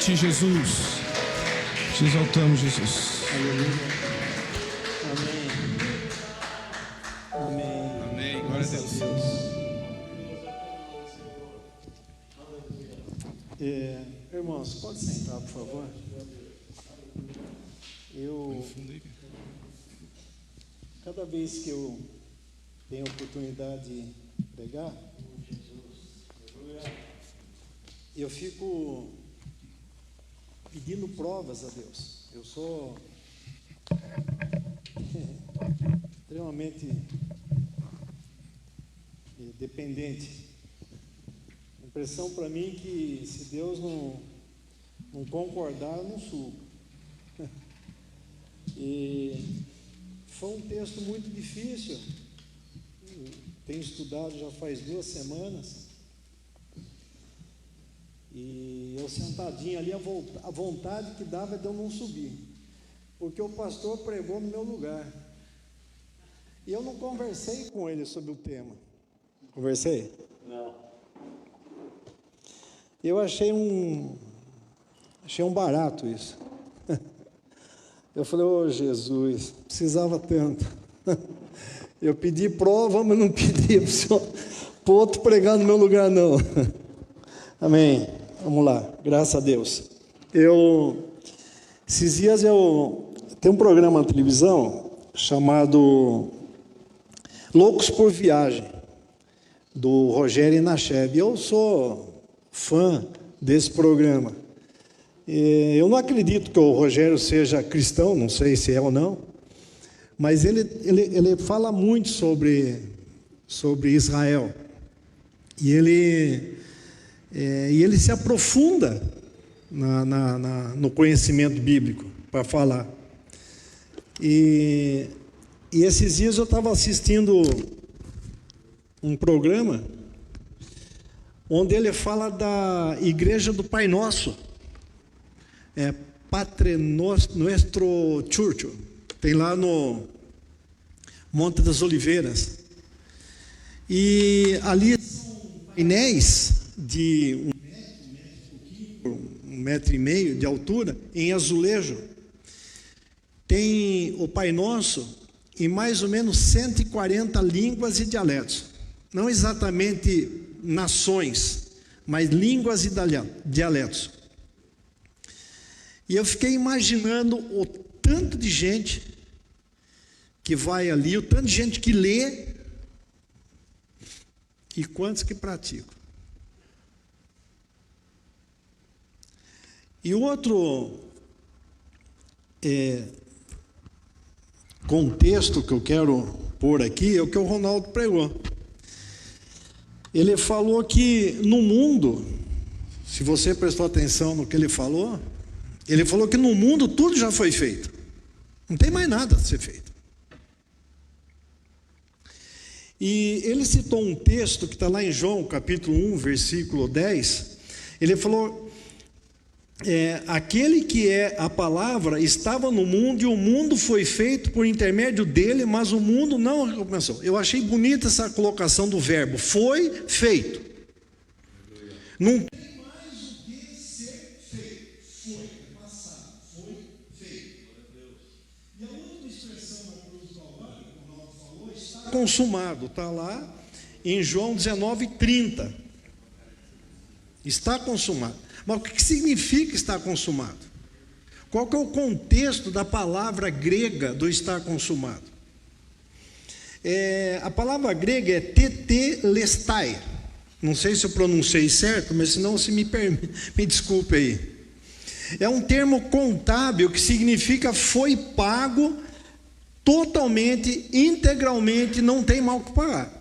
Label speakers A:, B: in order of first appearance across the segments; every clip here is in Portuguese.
A: Ti, Jesus. Te exaltamos, Jesus.
B: Aleluia. Amém. Amém.
A: Amém. Glória a Deus.
B: Irmãos, pode sentar, por favor. Cada vez que eu tenho oportunidade de pregar, eu fico pedindo provas a Deus. Eu sou extremamente dependente. Impressão para mim que se Deus não concordar, eu não subo. E foi um texto muito difícil. Tenho estudado já faz 2 semanas. E eu sentadinho ali, a vontade que dava é de eu não subir, porque o pastor pregou no meu lugar. E eu não conversei com ele sobre o tema. Conversei? Não. Eu achei um barato isso. Eu falei, ô Jesus, precisava tanto. Eu pedi prova, mas não pedi para o outro pregar no meu lugar, não. Amém. Vamos lá, graças a Deus. Esses dias tem um programa na televisão chamado Loucos por Viagem, do Rogério Inachev. Eu sou fã desse programa. Eu não acredito que o Rogério seja cristão, não sei se é ou não, mas ele fala muito sobre Israel. E ele se aprofunda no conhecimento bíblico para falar. E esses dias eu estava assistindo um programa onde ele fala da Igreja do Pai Nosso, Padre Nuestro Church, tem lá no Monte das Oliveiras. E ali são painéis de 1,5 metro de altura, em azulejo. Tem o Pai Nosso em mais ou menos 140 línguas e dialetos. Não exatamente nações, mas línguas e dialetos. E eu fiquei imaginando o tanto de gente que vai ali, o tanto de gente que lê e quantos que praticam. E o outro contexto que eu quero pôr aqui é o que o Ronaldo pregou. Ele falou que no mundo, se você prestou atenção no que ele falou que no mundo tudo já foi feito. Não tem mais nada a ser feito. E ele citou um texto que está lá em João, capítulo 1, versículo 10. Ele falou, aquele que é a palavra estava no mundo e o mundo foi feito por intermédio dele, mas o mundo não o recompensou. Eu achei bonita essa colocação do verbo, foi feito. Não tem mais o que ser feito. Foi, é passado, foi feito. E a outra expressão da cruz do Calvário, que o Ronaldo falou, está consumado, está lá em João 19:30. Está consumado. Mas o que significa estar consumado? Qual que é o contexto da palavra grega do estar consumado? A palavra grega é tetelestai. Não sei se eu pronunciei certo, mas se não, se me desculpe aí. É um termo contábil que significa foi pago totalmente, integralmente, não tem mal o que pagar.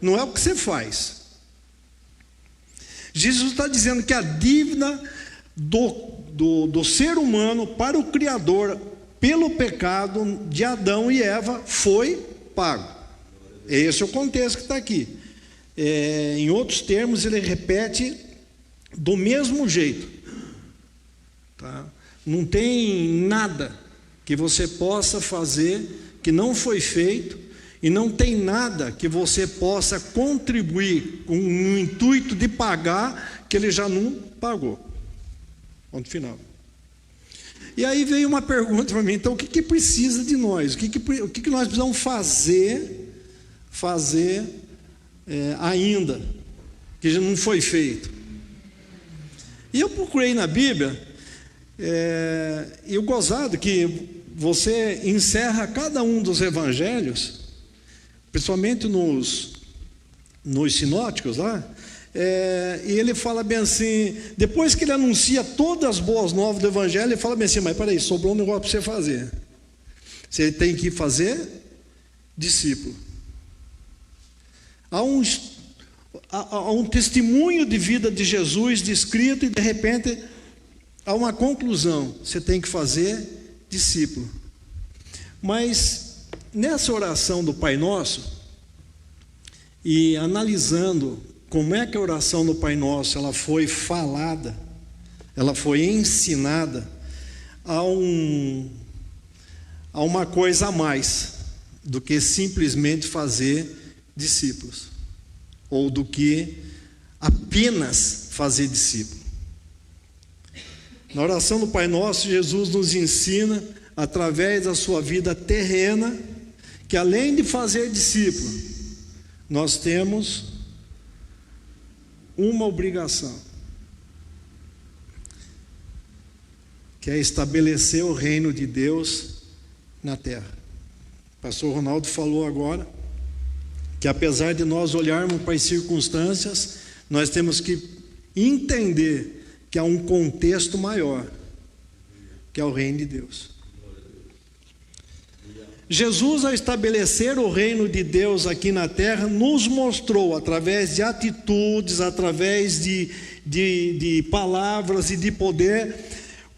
B: Não é o que você faz. Jesus está dizendo que a dívida do ser humano para o Criador, pelo pecado de Adão e Eva, foi pago. Esse é o contexto que está aqui. Em outros termos, ele repete do mesmo jeito. Tá? Não tem nada que você possa fazer que não foi feito, e não tem nada que você possa contribuir com o intuito de pagar que ele já não pagou. Ponto final. E aí veio uma pergunta para mim, então o que precisa de nós? O que nós precisamos fazer ainda, que já não foi feito? E eu procurei na Bíblia, e o gozado que você encerra cada um dos evangelhos, principalmente nos sinóticos lá, e ele fala bem assim, depois que ele anuncia todas as boas novas do evangelho, ele fala bem assim, mas peraí, sobrou um negócio para você fazer. Você tem que fazer discípulo. Há um testemunho de vida de Jesus descrito, e de repente há uma conclusão: você tem que fazer discípulo. Mas nessa oração do Pai Nosso, e analisando como é que a oração do Pai Nosso ela foi falada, ela foi ensinada, há uma coisa a mais do que simplesmente fazer discípulos, ou do que apenas fazer discípulo. Na oração do Pai Nosso, Jesus nos ensina, através da sua vida terrena, que além de fazer discípulo, nós temos uma obrigação, que é estabelecer o reino de Deus na terra. O pastor Ronaldo falou agora que apesar de nós olharmos para as circunstâncias, nós temos que entender que há um contexto maior, que é o reino de Deus. Jesus, ao estabelecer o reino de Deus aqui na terra, nos mostrou, através de atitudes, através de palavras e de poder,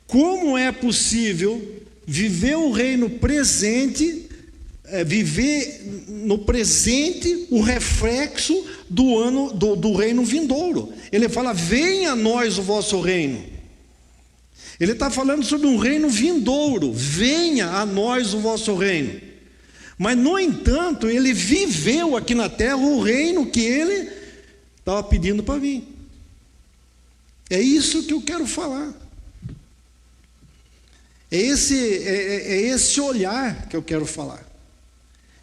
B: como é possível viver o reino presente, viver no presente o reflexo do reino vindouro. Ele fala: venha a nós o vosso reino. Ele está falando sobre um reino vindouro. Venha a nós o vosso reino. Mas, no entanto, ele viveu aqui na terra o reino que ele estava pedindo para vir. É isso que eu quero falar. É esse olhar que eu quero falar.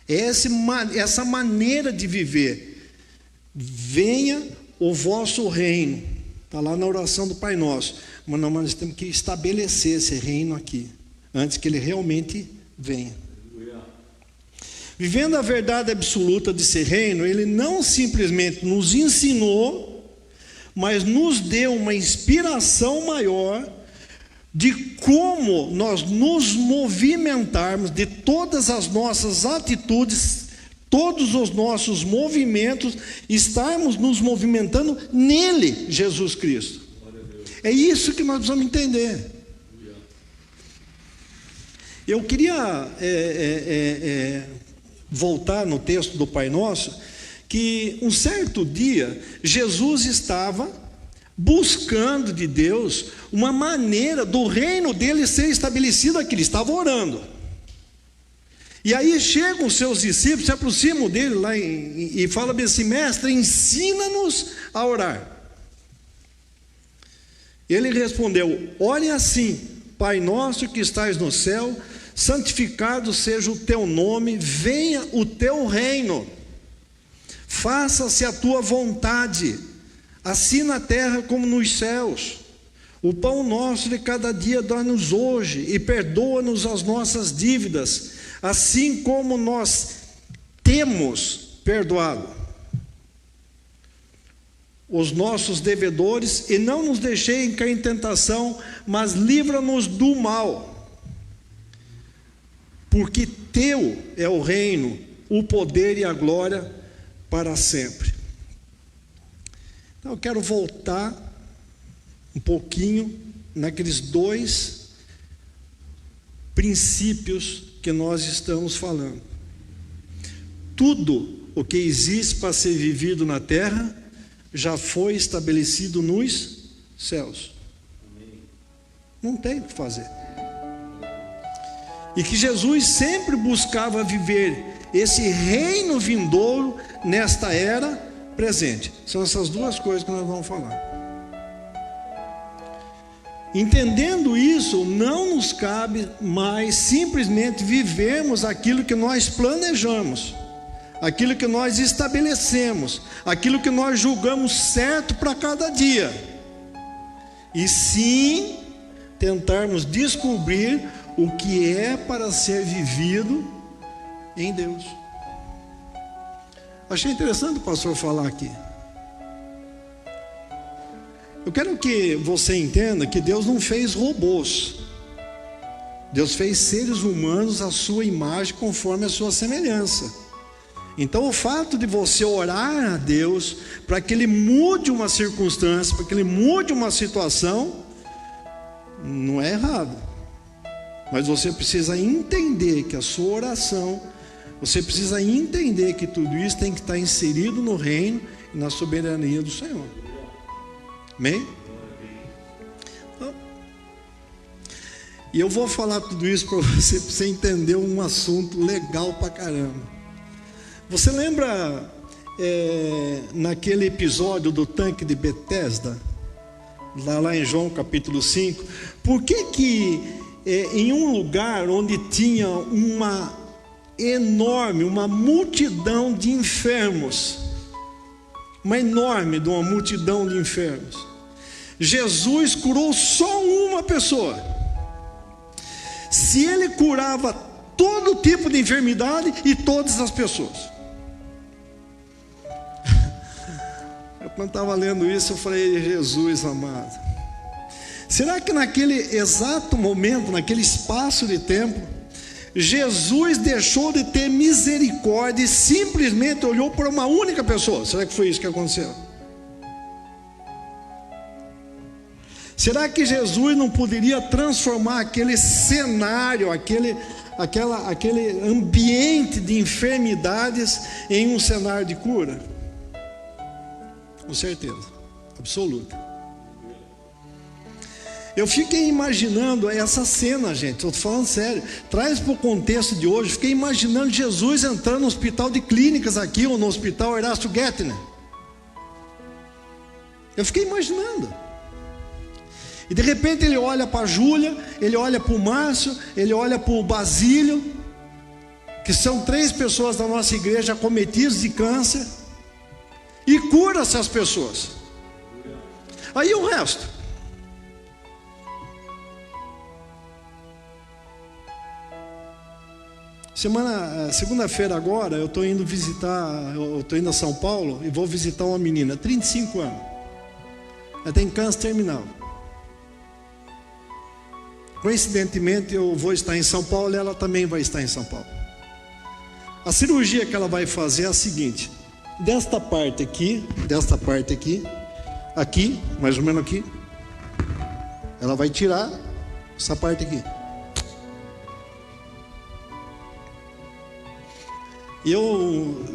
B: É essa maneira de viver. Venha o vosso reino. Está lá na oração do Pai Nosso. Mas nós temos que estabelecer esse reino aqui, antes que ele realmente venha. Vivendo a verdade absoluta desse reino, ele não simplesmente nos ensinou, mas nos deu uma inspiração maior de como nós nos movimentarmos, de todas as nossas atitudes, todos os nossos movimentos, estarmos nos movimentando nele, Jesus Cristo. É isso que nós precisamos entender. Eu queria voltar no texto do Pai Nosso, que um certo dia Jesus estava buscando de Deus uma maneira do reino dele ser estabelecido aqui. Ele estava orando. E aí chegam os seus discípulos, se aproximam dele lá e falam bem assim: mestre, ensina-nos a orar. Ele respondeu: ore assim: Pai nosso que estais no céu, santificado seja o teu nome, venha o teu reino, faça-se a tua vontade, assim na terra como nos céus. O pão nosso de cada dia dá-nos hoje, e perdoa-nos as nossas dívidas, assim como nós temos perdoado os nossos devedores, e não nos deixeis cair em tentação, mas livra-nos do mal, porque teu é o reino, o poder e a glória para sempre. Então eu quero voltar um pouquinho naqueles dois princípios que nós estamos falando. Tudo o que existe para ser vivido na terra já foi estabelecido nos céus. Não tem o que fazer. E que Jesus sempre buscava viver esse reino vindouro nesta era presente. São essas duas coisas que nós vamos falar. Entendendo isso, não nos cabe mais simplesmente vivermos aquilo que nós planejamos, aquilo que nós estabelecemos, aquilo que nós julgamos certo para cada dia, e sim tentarmos descobrir o que é para ser vivido em Deus. Achei interessante o pastor falar aqui. Eu quero que você entenda que Deus não fez robôs. Deus fez seres humanos à sua imagem, conforme a sua semelhança. Então o fato de você orar a Deus para que Ele mude uma circunstância, para que Ele mude uma situação, não é errado. Mas você precisa entender que a sua oração, você precisa entender que tudo isso tem que estar inserido no reino e na soberania do Senhor. Amém? Então, e eu vou falar tudo isso para você entender um assunto legal pra caramba. Você lembra naquele episódio do tanque de Betesda, lá em João capítulo 5, por que em um lugar onde tinha uma multidão de enfermos, uma enorme de uma multidão de enfermos, Jesus curou só uma pessoa? Se Ele curava todo tipo de enfermidade e todas as pessoas. Quando estava lendo isso, eu falei: Jesus amado, será que naquele exato momento, naquele espaço de tempo, Jesus deixou de ter misericórdia e simplesmente olhou para uma única pessoa? Será que foi isso que aconteceu? Será que Jesus não poderia transformar aquele cenário, aquele ambiente de enfermidades em um cenário de cura? Com certeza, absoluta. Eu fiquei imaginando essa cena, gente, estou falando sério, traz para o contexto de hoje. Fiquei imaginando Jesus entrando no hospital de clínicas aqui, ou no hospital Erasto Gettner. Eu fiquei imaginando. E de repente ele olha para a Júlia, ele olha para o Márcio, ele olha para o Basílio, que são 3 pessoas da nossa igreja acometidas de câncer, e cura essas pessoas. Aí o resto? Segunda-feira agora, eu estou indo a São Paulo e vou visitar uma menina, 35 anos. Ela tem câncer terminal. Coincidentemente, eu vou estar em São Paulo e ela também vai estar em São Paulo. A cirurgia que ela vai fazer é a seguinte: desta parte aqui, aqui, mais ou menos aqui, ela vai tirar essa parte aqui.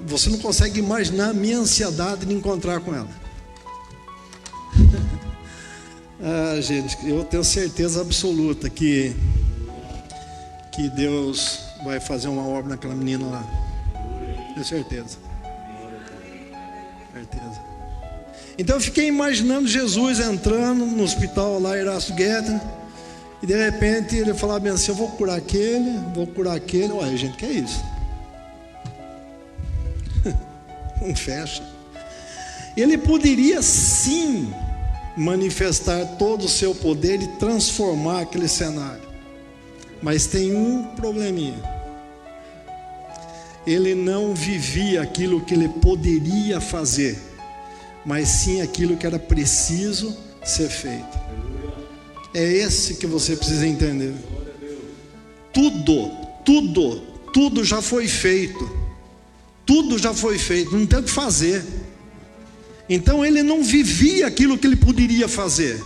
B: Você não consegue imaginar a minha ansiedade de encontrar com ela. Gente, eu tenho certeza absoluta que Deus vai fazer uma obra naquela menina lá. Tenho certeza. Então eu fiquei imaginando Jesus entrando no hospital lá, Erasto Gettner, e de repente ele falava assim: eu vou curar aquele. Olha, gente, que é isso? Não fecha. Ele poderia sim manifestar todo o seu poder e transformar aquele cenário, mas tem um probleminha: ele não vivia aquilo que ele poderia fazer, mas sim aquilo que era preciso ser feito. É esse que você precisa entender. Tudo já foi feito. Tudo já foi feito, não tem o que fazer. Então ele não vivia aquilo que ele poderia fazer,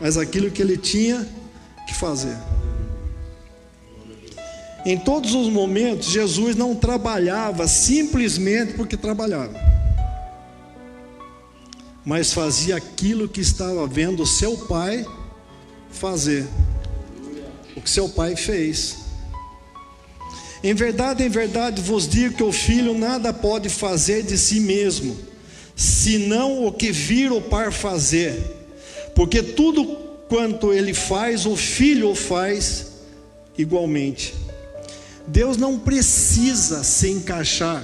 B: mas aquilo que ele tinha que fazer. Em todos os momentos, Jesus não trabalhava simplesmente porque trabalhava, mas fazia aquilo que estava vendo o seu pai fazer, o que seu pai fez. Em verdade vos digo que o filho nada pode fazer de si mesmo, senão o que vir o Pai fazer, porque tudo quanto Ele faz, o Filho o faz igualmente. Deus não precisa se encaixar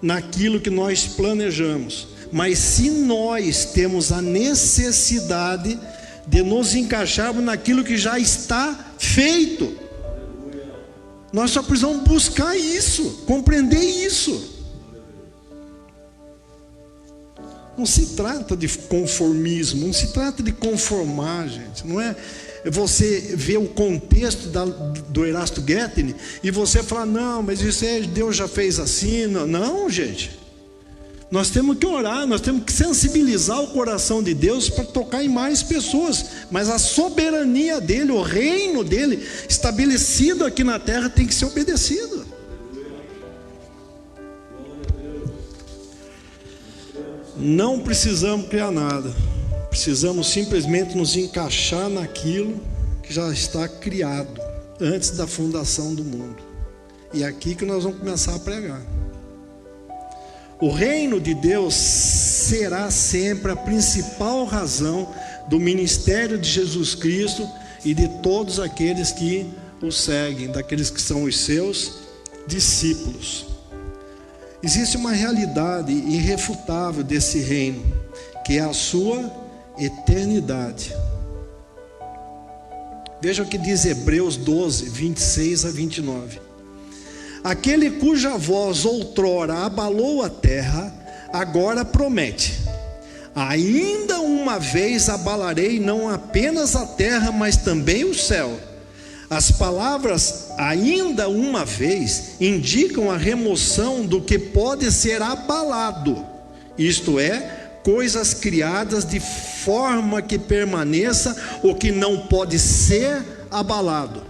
B: naquilo que nós planejamos, mas se nós temos a necessidade de nos encaixarmos naquilo que já está feito, nós só precisamos buscar isso, compreender isso. Não se trata de conformismo, não se trata de conformar, gente. Não é você ver o contexto do Erasto Guettini e você falar, não, mas isso Deus já fez assim. Não, gente. Nós temos que orar, nós temos que sensibilizar o coração de Deus para tocar em mais pessoas. Mas a soberania dele, o reino dele, estabelecido aqui na terra, tem que ser obedecido. Não precisamos criar nada, precisamos simplesmente nos encaixar naquilo que já está criado antes da fundação do mundo. E é aqui que nós vamos começar a pregar. O reino de Deus será sempre a principal razão do ministério de Jesus Cristo e de todos aqueles que o seguem, daqueles que são os seus discípulos. Existe uma realidade irrefutável desse reino, que é a sua eternidade. Veja o que diz Hebreus 12, 26 a 29. Aquele cuja voz outrora abalou a terra, agora promete: ainda uma vez abalarei não apenas a terra, mas também o céu. As palavras ainda uma vez indicam a remoção do que pode ser abalado, isto é, coisas criadas de forma que permaneça o que não pode ser abalado.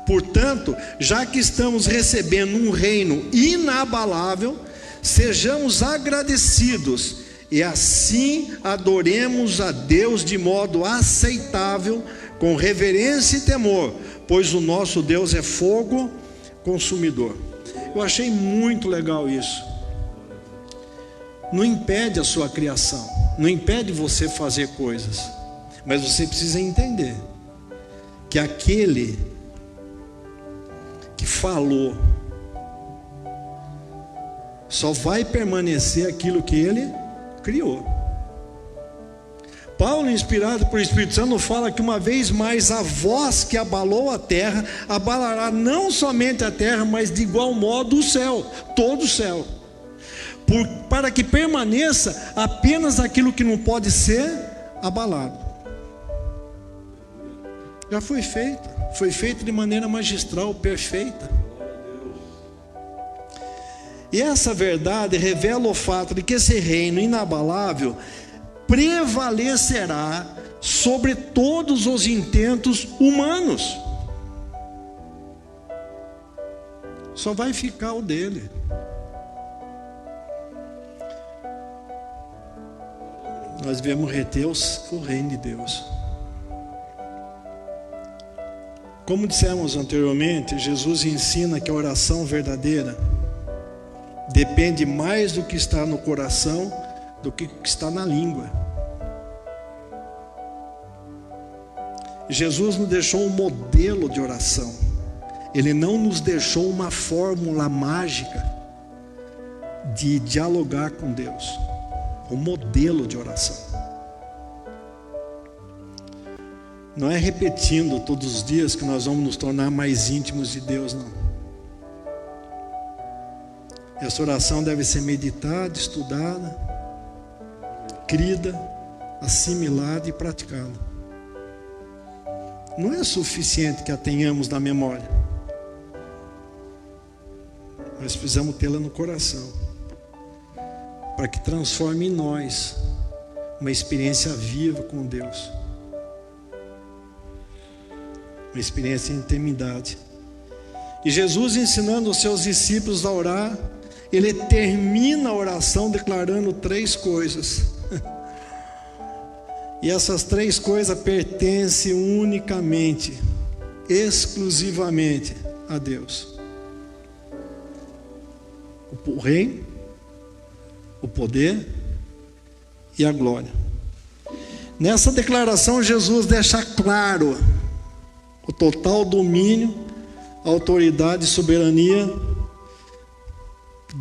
B: Portanto, já que estamos recebendo um reino inabalável, sejamos agradecidos e assim adoremos a Deus de modo aceitável, com reverência e temor, pois o nosso Deus é fogo consumidor. Eu achei muito legal isso. Não impede a sua criação, não impede você fazer coisas, mas você precisa entender que aquele que falou só vai permanecer aquilo que ele criou. Paulo, inspirado por Espírito Santo, fala que uma vez mais a voz que abalou a terra abalará não somente a terra, mas de igual modo o céu, todo o céu, para que permaneça apenas aquilo que não pode ser abalado. Já foi feito de maneira magistral, perfeita. E essa verdade revela o fato de que esse reino inabalável prevalecerá sobre todos os intentos humanos. Só vai ficar o dele. Nós devemos reter o reino de Deus. Como dissemos anteriormente, Jesus ensina que a oração verdadeira depende mais do que está no coração do que está na língua. Jesus nos deixou um modelo de oração. Ele não nos deixou uma fórmula mágica de dialogar com Deus. Um modelo de oração. Não é repetindo todos os dias que nós vamos nos tornar mais íntimos de Deus, não. Essa oração deve ser meditada, estudada, crida, assimilada e praticada. Não é suficiente que a tenhamos na memória. Nós precisamos tê-la no coração, para que transforme em nós uma experiência viva com Deus, uma experiência de intimidade. E Jesus, ensinando os seus discípulos a orar, ele termina a oração declarando 3 coisas. E essas 3 coisas pertencem unicamente, exclusivamente a Deus: o reino, o poder e a glória. Nessa declaração, Jesus deixa claro o total domínio, autoridade e soberania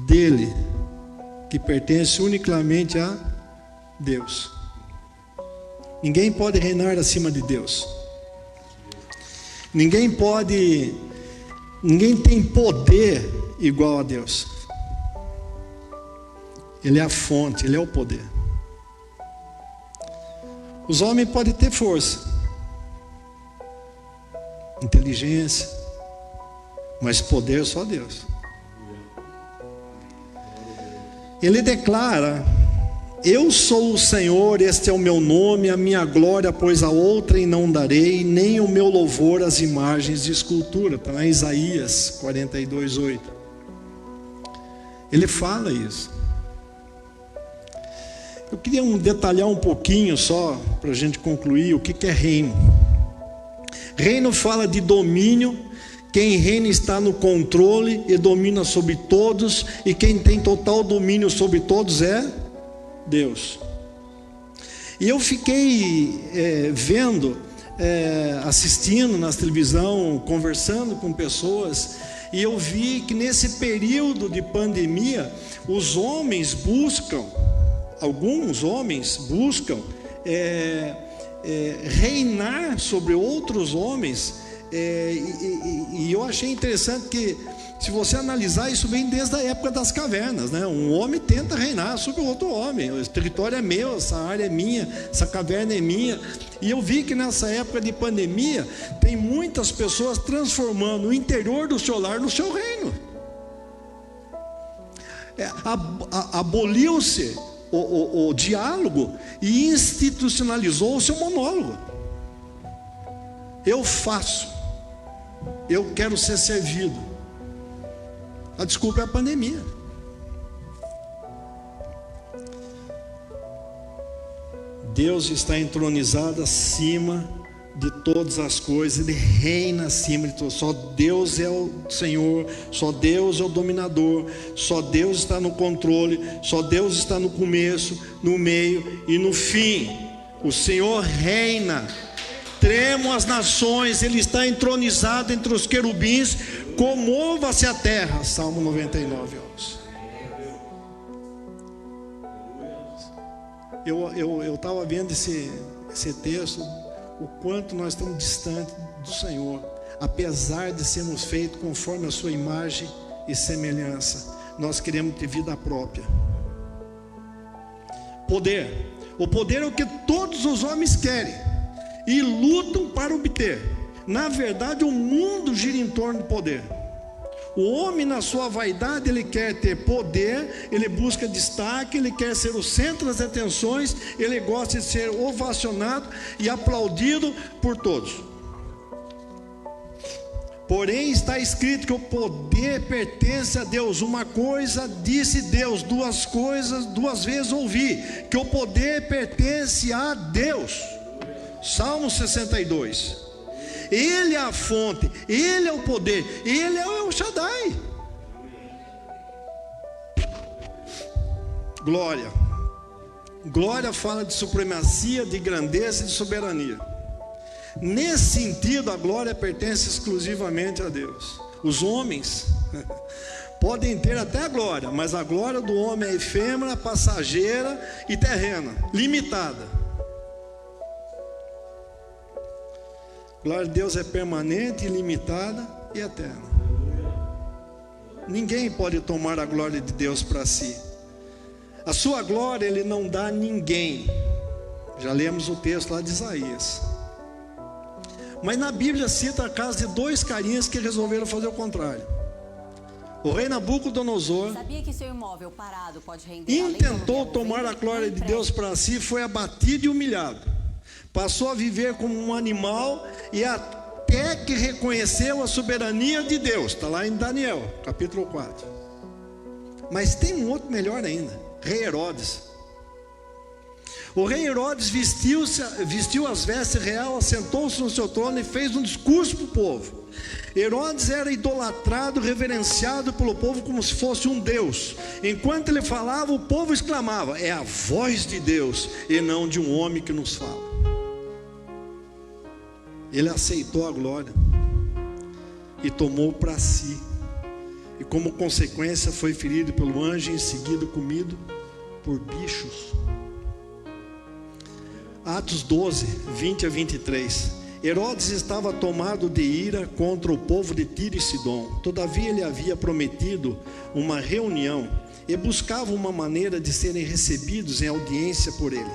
B: dele, que pertence unicamente a Deus. Ninguém pode reinar acima de Deus. Ninguém tem poder igual a Deus. Ele é a fonte, Ele é o poder. Os homens podem ter força, inteligência, mas poder só Deus. Ele declara: eu sou o Senhor, este é o meu nome, a minha glória, pois a outrem não darei, nem o meu louvor às imagens de escultura. Está lá em Isaías 42:8. Ele fala isso. Eu queria detalhar um pouquinho só, para a gente concluir, o que é reino. Reino fala de domínio. Quem reina está no controle e domina sobre todos, e quem tem total domínio sobre todos é Deus. E eu fiquei assistindo na televisão, conversando com pessoas, e eu vi que nesse período de pandemia, alguns homens buscam reinar sobre outros homens, e eu achei interessante que, se você analisar, isso vem desde a época das cavernas, né? Um homem tenta reinar sobre outro homem. O território é meu, essa área é minha, essa caverna é minha. E eu vi que nessa época de pandemia tem muitas pessoas transformando o interior do seu lar no seu reino. Aboliu-se o diálogo e institucionalizou-se o monólogo. Eu faço, eu quero ser servido. A desculpa é a pandemia. Deus está entronizado acima de todas as coisas, Ele reina acima de todas. Só Deus é o Senhor, só Deus é o dominador, só Deus está no controle, só Deus está no começo, no meio e no fim. O Senhor reina. Tremam as nações, Ele está entronizado entre os querubins, comova-se a terra. Salmo 99, 11. Eu estava vendo esse texto, o quanto nós estamos distantes do Senhor, apesar de sermos feitos conforme a sua imagem e semelhança. Nós queremos ter vida própria. Poder. O poder é o que todos os homens querem e lutam para obter. Na verdade, o mundo gira em torno do poder. O homem, na sua vaidade, ele quer ter poder, ele busca destaque, ele quer ser o centro das atenções, ele gosta de ser ovacionado e aplaudido por todos. Porém, está escrito que o poder pertence a Deus. Uma coisa disse Deus, duas vezes ouvi, que o poder pertence a Deus. Salmo 62. Ele é a fonte, Ele é o poder, Ele é o El Shaddai. Glória. Glória fala de supremacia, de grandeza e de soberania. Nesse sentido, a glória pertence exclusivamente a Deus. Os homens podem ter até a glória, mas a glória do homem é efêmera, passageira e terrena, limitada. A glória de Deus é permanente, ilimitada e eterna. Ninguém pode tomar a glória de Deus para si. A sua glória Ele não dá a ninguém. Já lemos o texto lá de Isaías. Mas na Bíblia cita a caso de dois carinhas que resolveram fazer o contrário. O rei Nabucodonosor intentou tomar a glória de Deus para si, foi abatido e humilhado. Passou a viver como um animal e até que reconheceu a soberania de Deus. Está lá em Daniel, capítulo 4. Mas tem um outro melhor ainda, rei Herodes. O rei Herodes vestiu as vestes reais, assentou-se no seu trono e fez um discurso para o povo. Herodes era idolatrado, reverenciado pelo povo como se fosse um Deus. Enquanto ele falava, o povo exclamava: é a voz de Deus e não de um homem que nos fala. Ele aceitou a glória e tomou para si. E como consequência foi ferido pelo anjo e em seguida comido por bichos. Atos 12, 20 a 23. Herodes estava tomado de ira contra o povo de Tiro e Sidom. Todavia ele havia prometido uma reunião e buscava uma maneira de serem recebidos em audiência por ele.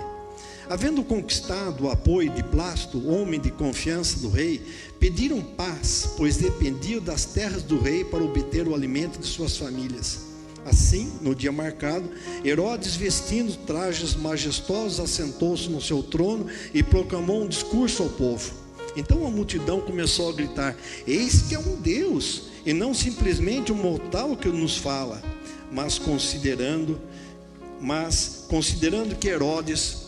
B: Havendo conquistado o apoio de Blasto, homem de confiança do rei, pediram paz, pois dependiam das terras do rei para obter o alimento de suas famílias. Assim, no dia marcado, Herodes, vestindo trajes majestosos, assentou-se no seu trono e proclamou um discurso ao povo. Então a multidão começou a gritar: eis que é um Deus, e não simplesmente um mortal que nos fala. Mas considerando que Herodes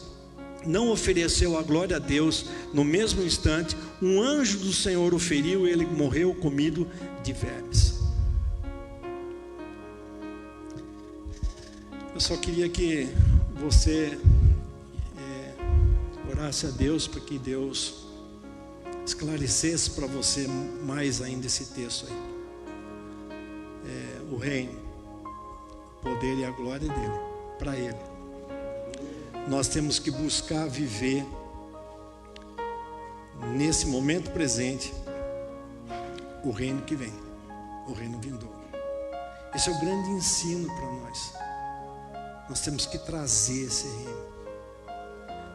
B: não ofereceu a glória a Deus, no mesmo instante, um anjo do Senhor o feriu e ele morreu comido de vermes. Eu só queria que você orasse a Deus para que Deus esclarecesse para você mais ainda esse texto aí. O reino, o poder e a glória dele, para ele. Nós temos que buscar viver nesse momento presente o reino que vem, o reino vindouro. Esse é o grande ensino para nós. Nós temos que trazer esse reino.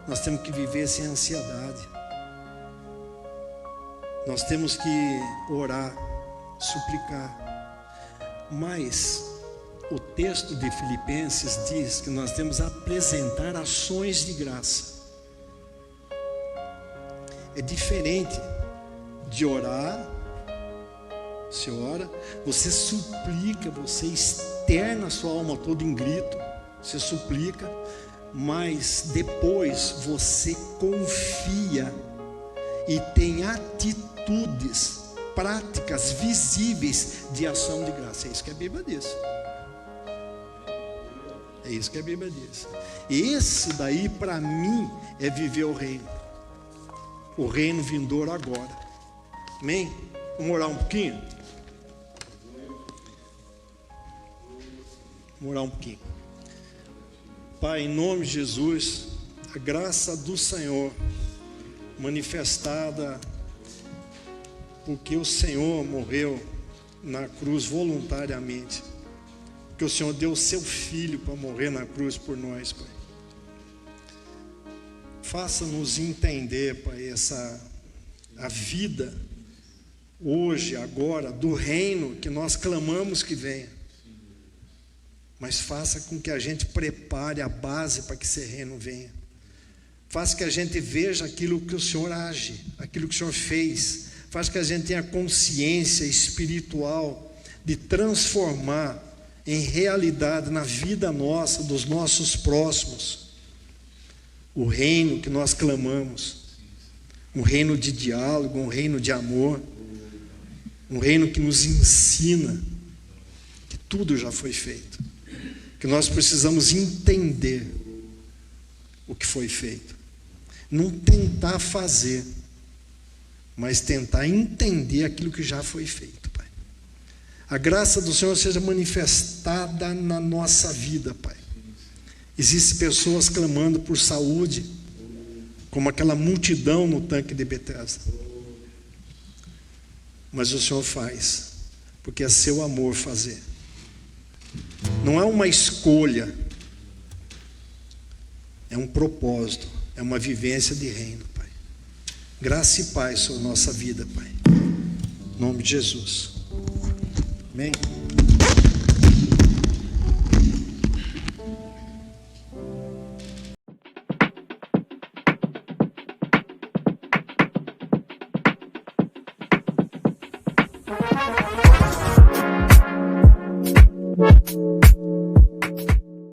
B: Nós temos que viver sem ansiedade. Nós temos que orar, suplicar. Mas o texto de Filipenses diz que nós temos que apresentar ações de graça. É diferente de orar. Você ora, você suplica, você externa a sua alma toda em grito, você suplica, mas depois você confia e tem atitudes práticas, visíveis de ação de graça. É isso que a Bíblia diz. É isso que a Bíblia diz. Esse daí para mim é viver o reino vindouro agora. Amém? Vamos orar um pouquinho? Vamos orar um pouquinho. Pai, em nome de Jesus, a graça do Senhor manifestada porque o Senhor morreu na cruz voluntariamente, porque o Senhor deu o seu Filho para morrer na cruz por nós, Pai. Faça-nos entender, Pai, a vida hoje, agora, do reino que nós clamamos que venha. Mas faça com que a gente prepare a base para que esse reino venha. Faça que a gente veja aquilo que o Senhor age, aquilo que o Senhor fez. Faz que a gente tenha consciência espiritual de transformar em realidade na vida nossa, dos nossos próximos, o reino que nós clamamos, um reino de diálogo, um reino de amor, um reino que nos ensina que tudo já foi feito, que nós precisamos entender o que foi feito, não tentar fazer, mas tentar entender aquilo que já foi feito, Pai. A graça do Senhor seja manifestada na nossa vida, Pai. Existem pessoas clamando por saúde, como aquela multidão no tanque de Betesda. Mas o Senhor faz, porque é seu amor fazer. Não é uma escolha, é um propósito, é uma vivência de reino, Pai. Graça e paz sobre nossa vida, Pai. Em nome de Jesus. Amém.